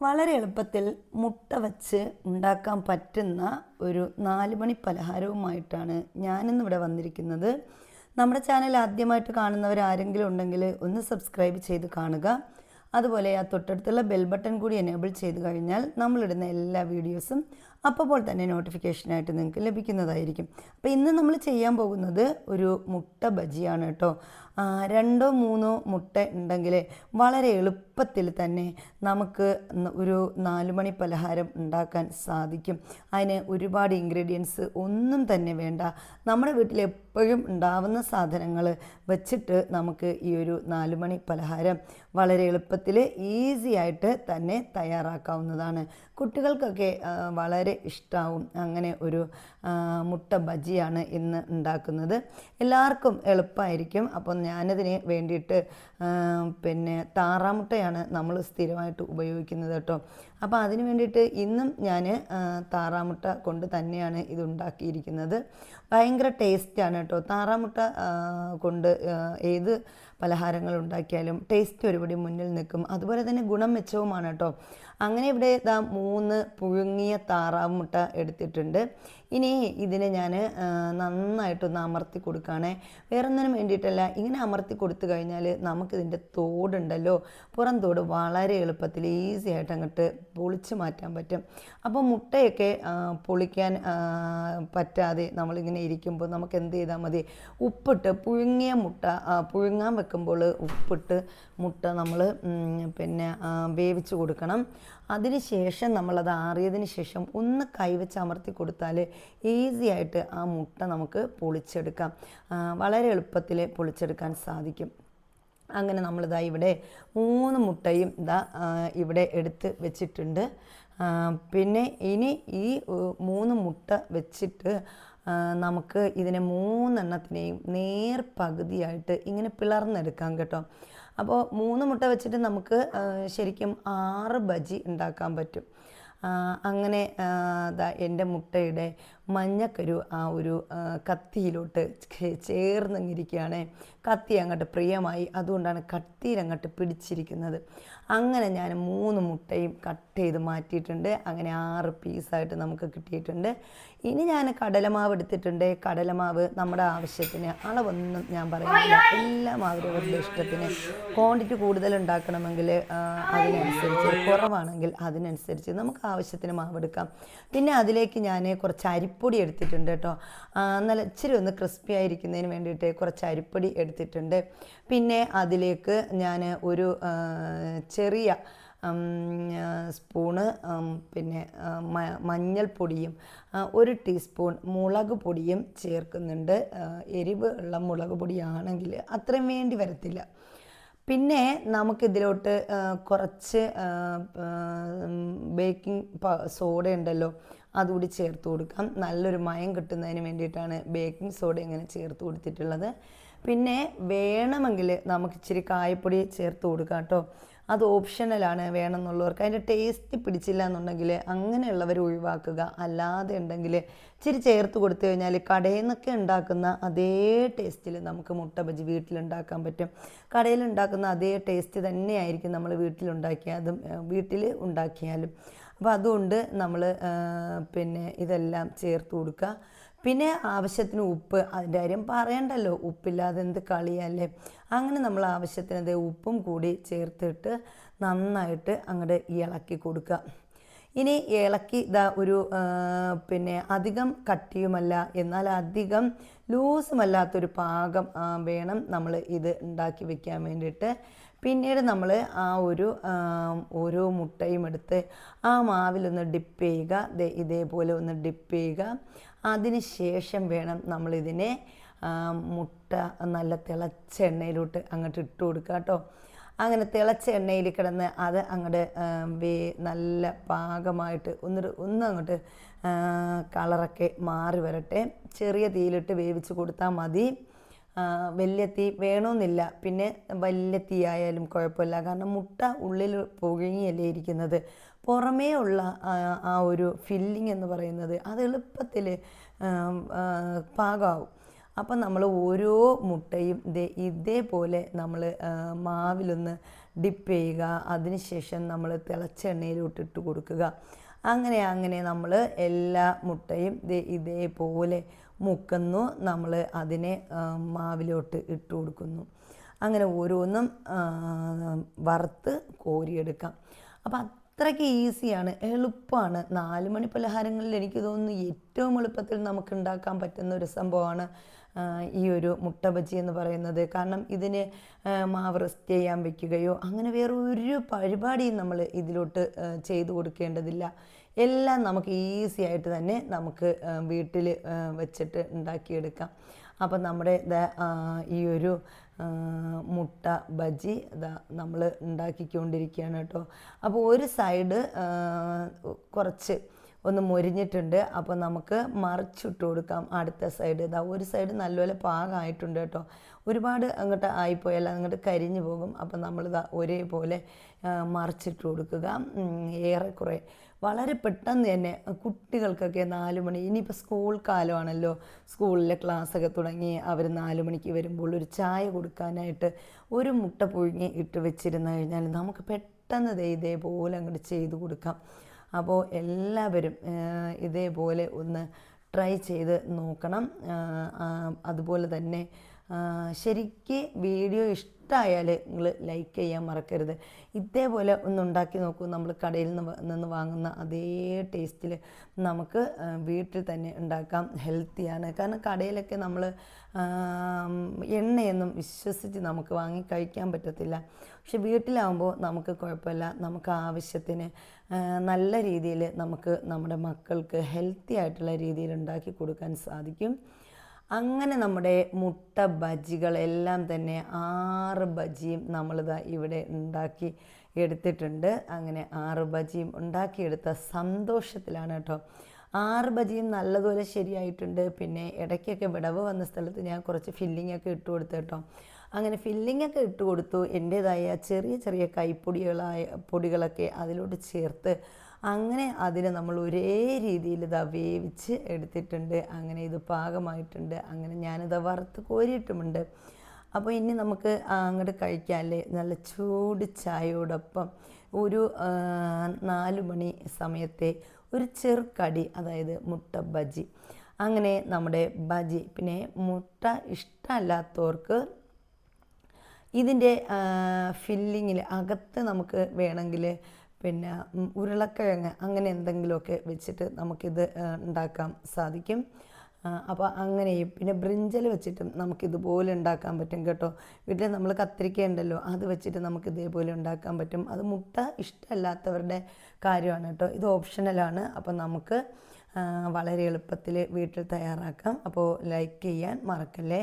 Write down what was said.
വളരെ എളുപ്പത്തിൽ മുട്ട വച്ച് ഉണ്ടാക്കാൻ പറ്റുന്ന ഒരു 4 മണി പലഹാരവുമായിട്ടാണ് ഞാനിന്നിവിടെ വന്നിരിക്കുന്നത്. നമ്മുടെ ചാനൽ ആദ്യമായിട്ട് കാണുന്നവർ ആരെങ്കിലും ഉണ്ടെങ്കിൽ ഒന്ന് സബ്സ്ക്രൈബ് ചെയ്ത് കാണുക. അതുപോലെ ആ തൊട്ടടുത്തുള്ള ബെൽ ബട്ടൺ കൂടി എനേബിൾ ചെയ്ത് കഴിഞ്ഞാൽ നമ്മളിടുന്ന എല്ലാ വീഡിയോസും അപ്പോൾ തന്നെ നോട്ടിഫിക്കേഷനായിട്ട് നിങ്ങൾക്ക് ലഭിക്കുന്നതായിരിക്കും. അപ്പോൾ ഇന്ന് നമ്മൾ ചെയ്യാൻ പോകുന്നത് ഒരു മുട്ട ബജിയാണ് കേട്ടോ. 2-3 മുട്ട ഉണ്ടെങ്കിൽ വളരെ എളുപ്പത്തിൽ തന്നെ നമുക്ക് ഒരു 4 മണി പലഹാരം ഉണ്ടാക്കാൻ സാധിക്കും. അതിന് ഒരുപാട് ഇൻഗ്രീഡിയൻസ് ഒന്നും തന്നെ വേണ്ട. നമ്മുടെ വീട്ടിൽ എപ്പോഴും ഉണ്ടാവുന്ന സാധനങ്ങൾ വെച്ചിട്ട് നമുക്ക് ഈ ഒരു 4 മണി പലഹാരം വളരെ എളുപ്പത്തിൽ ഈസി ആയിട്ട് തന്നെ തയ്യാറാക്കാവുന്നതാണ്. കുട്ടികൾക്കൊക്കെ വളരെ ഇഷ്ടമാവും. അങ്ങനെ ഒരു മുട്ട ബജിയാണ് ഇന്ന് ഉണ്ടാക്കുന്നത്. എല്ലാവർക്കും എളുപ്പമായിരിക്കും. അപ്പം ഞാനതിന് വേണ്ടിയിട്ട് താറാമുട്ടയാണ് നമ്മൾ സ്ഥിരമായിട്ട് ഉപയോഗിക്കുന്നത് കേട്ടോ. അപ്പോൾ അതിന് വേണ്ടിയിട്ട് ഇന്നും ഞാൻ താറാമുട്ട കൊണ്ട് തന്നെയാണ് ഇത് ഉണ്ടാക്കിയിരിക്കുന്നത്. ഭയങ്കര ടേസ്റ്റാണ് കേട്ടോ. താറാമുട്ട കൊണ്ട് ഏത് പലഹാരങ്ങൾ ഉണ്ടാക്കിയാലും ടേസ്റ്റ് ഒരുപടി മുന്നിൽ നിൽക്കും. അതുപോലെ തന്നെ ഗുണം മെച്ചവുമാണ് കേട്ടോ. അങ്ങനെ ഇവിടെ 3 പുഴുങ്ങിയ താറാമുട്ട എടുത്തിട്ടുണ്ട്. ഇനി ഇതിനെ ഞാൻ നന്നായിട്ടൊന്ന് അമർത്തി കൊടുക്കുകയാണേ. വേറെ ഒന്നിനും വേണ്ടിയിട്ടല്ല, ഇങ്ങനെ അമർത്തി കൊടുത്തു കഴിഞ്ഞാൽ നമുക്കിതിൻ്റെ തോടുണ്ടല്ലോ, പുറം തോട് വളരെ എളുപ്പത്തിൽ ഈസി ആയിട്ട് അങ്ങോട്ട് പൊളിച്ച് മാറ്റാൻ പറ്റും. അപ്പോൾ മുട്ടയൊക്കെ പൊളിക്കാൻ പറ്റാതെ നമ്മളിങ്ങനെ ഇരിക്കുമ്പോൾ നമുക്ക് എന്ത് ചെയ്താൽ മതി, ഉപ്പിട്ട് പുഴുങ്ങിയ മുട്ട പുഴുങ്ങാൻ വെക്കുമ്പോൾ ഉപ്പിട്ട് മുട്ട നമ്മൾ വേവിച്ച് കൊടുക്കണം. അതിന് ശേഷം നമ്മളത് ആറിയതിന് ശേഷം ഒന്ന് കൈവച്ച് അമർത്തി കൊടുത്താൽ ഈസി ആയിട്ട് ആ മുട്ട നമുക്ക് പൊളിച്ചെടുക്കാം. വളരെ എളുപ്പത്തിൽ പൊളിച്ചെടുക്കാൻ സാധിക്കും. അങ്ങനെ നമ്മളിതാ ഇവിടെ 3 മുട്ടയും ഇവിടെ എടുത്ത് വെച്ചിട്ടുണ്ട്. പിന്നെ ഇനി ഈ 3 മുട്ട വെച്ചിട്ട് നമുക്ക് ഇതിനെ 3 എണ്ണത്തിനെയും നേർ പകുതിയായിട്ട് ഇങ്ങനെ പിളർന്നെടുക്കാം കേട്ടോ. അപ്പോൾ 3 മുട്ട വെച്ചിട്ട് നമുക്ക് ശരിക്കും 6 ബജി ഉണ്ടാക്കാൻ പറ്റും. അങ്ങനെ എൻ്റെ മുട്ടയുടെ മഞ്ഞക്കരു ആ ഒരു കത്തിയിലോട്ട് ചേർന്നിരിക്കുകയാണ്. കത്തി അങ്ങോട്ട് പ്രിയമായി, അതുകൊണ്ടാണ് കത്തിയിൽ അങ്ങോട്ട് പിടിച്ചിരിക്കുന്നത്. അങ്ങനെ ഞാൻ 3 മുട്ടയും കട്ട് ചെയ്ത് മാറ്റിയിട്ടുണ്ട്. അങ്ങനെ 6 പീസായിട്ട് നമുക്ക് കിട്ടിയിട്ടുണ്ട്. ഇനി ഞാൻ കടലമാവ് എടുത്തിട്ടുണ്ട്. കടലമാവ് നമ്മുടെ ആവശ്യത്തിന്, അളവൊന്നും ഞാൻ പറയുന്നില്ല, എല്ലാം അവരവരുടെ ഇഷ്ടത്തിന്. ക്വാണ്ടിറ്റി കൂടുതൽ ഉണ്ടാക്കണമെങ്കിൽ അതിനനുസരിച്ച്, കുറവാണെങ്കിൽ അതിനനുസരിച്ച് നമുക്ക് ആവശ്യത്തിന് മാവെടുക്കാം. പിന്നെ അതിലേക്ക് ഞാൻ കുറച്ച് അരിപ്പൊടി എടുത്തിട്ടുണ്ട് കേട്ടോ. നല്ല ഇച്ചിരി ഒന്ന് ക്രിസ്പി ആയിരിക്കുന്നതിന് വേണ്ടിയിട്ട് കുറച്ച് അരിപ്പൊടി എടുത്തിട്ടുണ്ട്. പിന്നെ അതിലേക്ക് ഞാൻ ഒരു ചെറിയ സ്പൂണ് മഞ്ഞൾപ്പൊടിയും 1 ടീസ്പൂൺ മുളക് പൊടിയും ചേർക്കുന്നുണ്ട്. എരിവ് ഉള്ള മുളക് പൊടിയാണെങ്കിൽ അത്രയും വേണ്ടി വരത്തില്ല. പിന്നെ നമുക്കിതിലോട്ട് കുറച്ച് ബേക്കിംഗ് സോഡ ഉണ്ടല്ലോ, അതുകൂടി ചേർത്ത് കൊടുക്കാം. നല്ലൊരു മയം കിട്ടുന്നതിന് വേണ്ടിയിട്ടാണ് ബേക്കിംഗ് സോഡ ഇങ്ങനെ ചേർത്ത് കൊടുത്തിട്ടുള്ളത്. പിന്നെ വേണമെങ്കിൽ നമുക്ക് ഇച്ചിരി കായപ്പൊടി ചേർത്ത് കൊടുക്കാം കേട്ടോ. അത് ഓപ്ഷണലാണ്, വേണമെന്നുള്ളവർക്ക്. അതിൻ്റെ ടേസ്റ്റ് പിടിച്ചില്ല എന്നുണ്ടെങ്കിൽ അങ്ങനെയുള്ളവർ ഒഴിവാക്കുക. അല്ലാതെ ഉണ്ടെങ്കിൽ ഇച്ചിരി ചേർത്ത് കൊടുത്തു കഴിഞ്ഞാൽ കടയിൽ നിന്നൊക്കെ ഉണ്ടാക്കുന്ന അതേ ടേസ്റ്റിൽ നമുക്ക് മുട്ട ബജി വീട്ടിലുണ്ടാക്കാൻ പറ്റും. കടയിൽ ഉണ്ടാക്കുന്ന അതേ ടേസ്റ്റ് തന്നെയായിരിക്കും നമ്മൾ വീട്ടിൽ ഉണ്ടാക്കിയാലും. അപ്പോൾ അതുകൊണ്ട് നമ്മൾ ഇതെല്ലാം ചേർത്ത് കൊടുക്കുക. പിന്നെ ആവശ്യത്തിന് ഉപ്പ്, അതിൻ്റെ കാര്യം പറയണ്ടല്ലോ, ഉപ്പില്ലാതെ എന്ത് കളിയല്ലേ. അങ്ങനെ നമ്മൾ ആവശ്യത്തിന് ഉപ്പും കൂടി ചേർത്തിട്ട് നന്നായിട്ട് അങ്ങോട്ട് ഇളക്കി കൊടുക്കുക. ഇനി ഇളക്കി ഒരു അധികം കട്ടിയുമല്ല എന്നാൽ അധികം ലൂസുമല്ലാത്തൊരു പാകം വേണം നമ്മൾ ഇത് ഉണ്ടാക്കി വെക്കാൻ വേണ്ടിയിട്ട്. പിന്നീട് നമ്മൾ ആ ഓരോ മുട്ടയും എടുത്ത് ആ മാവിലൊന്ന് ഡിപ്പ് ചെയ്യുക. ഇതേപോലെ ഒന്ന് ഡിപ്പ് ചെയ്യുക. അതിന് ശേഷം വേണം നമ്മളിതിനെ മുട്ട നല്ല തിളച്ച എണ്ണയിലോട്ട് അങ്ങോട്ട് ഇട്ട് കൊടുക്കുക കേട്ടോ. അങ്ങനെ തിളച്ച എണ്ണയിൽ കിടന്ന് അത് അങ്ങോട്ട് നല്ല പാകമായിട്ട് ഒന്നങ്ങോട്ട് കളറൊക്കെ മാറി വരട്ടെ. ചെറിയ തീയിലിട്ട് വേവിച്ച് കൊടുത്താൽ മതി. വലിയ തീ വേണമെന്നില്ല. പിന്നെ വലിയ തീ ആയാലും കുഴപ്പമില്ല. കാരണം മുട്ട ഉള്ളിൽ പുഴുങ്ങിയല്ലേ ഇരിക്കുന്നത്. പുറമേ ഉള്ള ആ ഒരു ഫില്ലിംഗ് എന്ന് പറയുന്നത് അത് എളുപ്പത്തിൽ പാകമാവും. അപ്പം നമ്മൾ ഓരോ മുട്ടയും ഇതേപോലെ നമ്മൾ മാവിലൊന്ന് ഡിപ്പ് ചെയ്യുക. അതിനുശേഷം നമ്മൾ തിളച്ച എണ്ണയിലോട്ട് ഇട്ട് കൊടുക്കുക. അങ്ങനെ നമ്മൾ എല്ലാ മുട്ടയും ഇതേപോലെ മുക്കുന്നു. നമ്മൾ അതിനെ മാവിലോട്ട് ഇട്ട് കൊടുക്കുന്നു. അങ്ങനെ ഓരോന്നും വറുത്ത് കോരിയെടുക്കാം. അപ്പോൾ അത്രയ്ക്ക് ഈസിയാണ്, എളുപ്പമാണ്. 4 മണി പലഹാരങ്ങളിൽ എനിക്ക് തോന്നുന്നു ഏറ്റവും എളുപ്പത്തിൽ നമുക്ക് ഉണ്ടാക്കാൻ പറ്റുന്ന ഒരു സംഭവമാണ് ഈ ഒരു മുട്ട ബജി എന്ന് പറയുന്നത്. കാരണം ഇതിന് മാവ് റെസ്റ്റ് ചെയ്യാൻ വെക്കുകയോ അങ്ങനെ വേറെ ഒരു പരിപാടിയും നമ്മൾ ഇതിലോട്ട് ചെയ്തു കൊടുക്കേണ്ടതില്ല. എല്ലാം നമുക്ക് ഈസി ആയിട്ട് തന്നെ നമുക്ക് വീട്ടിൽ വെച്ചിട്ട് ഉണ്ടാക്കിയെടുക്കാം. അപ്പം നമ്മുടെ ഈ ഒരു മുട്ട ബജി നമ്മൾ ഉണ്ടാക്കിക്കൊണ്ടിരിക്കുകയാണ് കേട്ടോ. അപ്പോൾ ഒരു സൈഡ് കുറച്ച് ഒന്ന് മൊരിഞ്ഞിട്ടുണ്ട്. അപ്പോൾ നമുക്ക് മറിച്ചിട്ട് കൊടുക്കാം. അടുത്ത സൈഡ് ഒരു സൈഡ് നല്ലപോലെ പാകമായിട്ടുണ്ട് കേട്ടോ. ഒരുപാട് അങ്ങോട്ട് ആയിപ്പോയാൽ അങ്ങോട്ട് കരിഞ്ഞു പോകും. അപ്പോൾ നമ്മളിതാ ഒരേപോലെ മറിച്ചിട്ട് കൊടുക്കുക. ഏറെക്കുറെ വളരെ പെട്ടെന്ന് തന്നെ കുട്ടികൾക്കൊക്കെ 4 മണി, ഇനിയിപ്പോൾ സ്കൂൾ കാലമാണല്ലോ, സ്കൂളിലെ ക്ലാസ്സൊക്കെ തുടങ്ങി അവർ 4 മണിക്ക് വരുമ്പോൾ ഒരു ചായ കൊടുക്കാനായിട്ട് ഒരു മുട്ട പുഴുങ്ങി ഇട്ട് വെച്ചിരുന്നു കഴിഞ്ഞാൽ നമുക്ക് പെട്ടെന്ന് ഇതേപോലെ അങ്ങോട്ട് ചെയ്ത് കൊടുക്കാം. അപ്പോൾ എല്ലാവരും ഇതേപോലെ ഒന്ന് ട്രൈ ചെയ്ത് നോക്കണം. അതുപോലെ തന്നെ ശരിക്ക് വീഡിയോ ഇഷ്ടമായാൽ നിങ്ങൾ ലൈക്ക് ചെയ്യാൻ മറക്കരുത്. ഇതേപോലെ ഒന്ന് ഉണ്ടാക്കി നോക്കൂ. നമ്മൾ കടയിൽ നിന്ന് വാങ്ങുന്ന അതേ ടേസ്റ്റിൽ നമുക്ക് വീട്ടിൽ തന്നെ ഉണ്ടാക്കാം. ഹെൽത്തിയാണ്. കാരണം കടയിലൊക്കെ നമ്മൾ എണ്ണയൊന്നും വിശ്വസിച്ച് നമുക്ക് വാങ്ങി കഴിക്കാൻ പറ്റത്തില്ല. പക്ഷെ വീട്ടിലാവുമ്പോൾ നമുക്ക് കുഴപ്പമില്ല. നമുക്ക് ആവശ്യത്തിന് നല്ല രീതിയിൽ നമുക്ക് നമ്മുടെ മക്കൾക്ക് ഹെൽത്തി ആയിട്ടുള്ള രീതിയിൽ ഉണ്ടാക്കി കൊടുക്കാൻ സാധിക്കും. അങ്ങനെ നമ്മുടെ മുട്ട ബജികളെല്ലാം തന്നെ 6 ബജിയും നമ്മളിതാ ഇവിടെ ഉണ്ടാക്കി എടുത്തിട്ടുണ്ട്. അങ്ങനെ 6 ബജിയും ഉണ്ടാക്കിയെടുത്ത സന്തോഷത്തിലാണ് കേട്ടോ. 6 ബജിയും നല്ലതുപോലെ ശരിയായിട്ടുണ്ട്. പിന്നെ ഇടയ്ക്കൊക്കെ വിടവ് വന്ന സ്ഥലത്ത് ഞാൻ കുറച്ച് ഫില്ലിങ്ങൊക്കെ ഇട്ട് കൊടുത്തു കേട്ടോ. അങ്ങനെ ഫില്ലിങ്ങൊക്കെ ഇട്ട് കൊടുത്തു. എൻ്റേതായ ചെറിയ പൊടികളൊക്കെ അതിലോട്ട് ചേർത്ത് അങ്ങനെ അതിനെ നമ്മൾ ഒരേ രീതിയിൽ വേവിച്ച് എടുത്തിട്ടുണ്ട്. അങ്ങനെ ഇത് പാകമായിട്ടുണ്ട്. അങ്ങനെ ഞാനിത് വറുത്ത് കോരിയിട്ടുമുണ്ട്. അപ്പോൾ ഇനി നമുക്ക് അങ്ങോട്ട് കഴിക്കാമല്ലേ. നല്ല ചൂട് ചായയോടൊപ്പം ഒരു 4 മണി സമയത്തെ ഒരു ചെറുകടി, അതായത് മുട്ട ബജി. അങ്ങനെ നമ്മുടെ ബജി. പിന്നെ മുട്ട ഇഷ്ടമല്ലാത്തവർക്ക് ഇതിൻ്റെ ഫില്ലിങ്ങിൽ അകത്ത് നമുക്ക് വേണമെങ്കിൽ പിന്നെ ഉരുളക്കിഴങ്ങ് അങ്ങനെ എന്തെങ്കിലുമൊക്കെ വെച്ചിട്ട് നമുക്കിത് ഉണ്ടാക്കാൻ സാധിക്കും. അപ്പോൾ അങ്ങനെയും പിന്നെ ബ്രിഞ്ചൽ വെച്ചിട്ടും നമുക്കിതുപോലെ ഉണ്ടാക്കാൻ പറ്റും കേട്ടോ. വീട്ടിൽ നമ്മൾ കത്തിരിക്ക ഉണ്ടല്ലോ, അത് വെച്ചിട്ട് നമുക്ക് ഇതേപോലെ ഉണ്ടാക്കാൻ പറ്റും. അത് മുട്ട ഇഷ്ടമല്ലാത്തവരുടെ കാര്യമാണ് കേട്ടോ. ഇത് ഓപ്ഷണലാണ്. അപ്പോൾ നമുക്ക് വളരെ എളുപ്പത്തിൽ വീട്ടിൽ തയ്യാറാക്കാം. അപ്പോൾ ലൈക്ക് ചെയ്യാൻ മറക്കല്ലേ.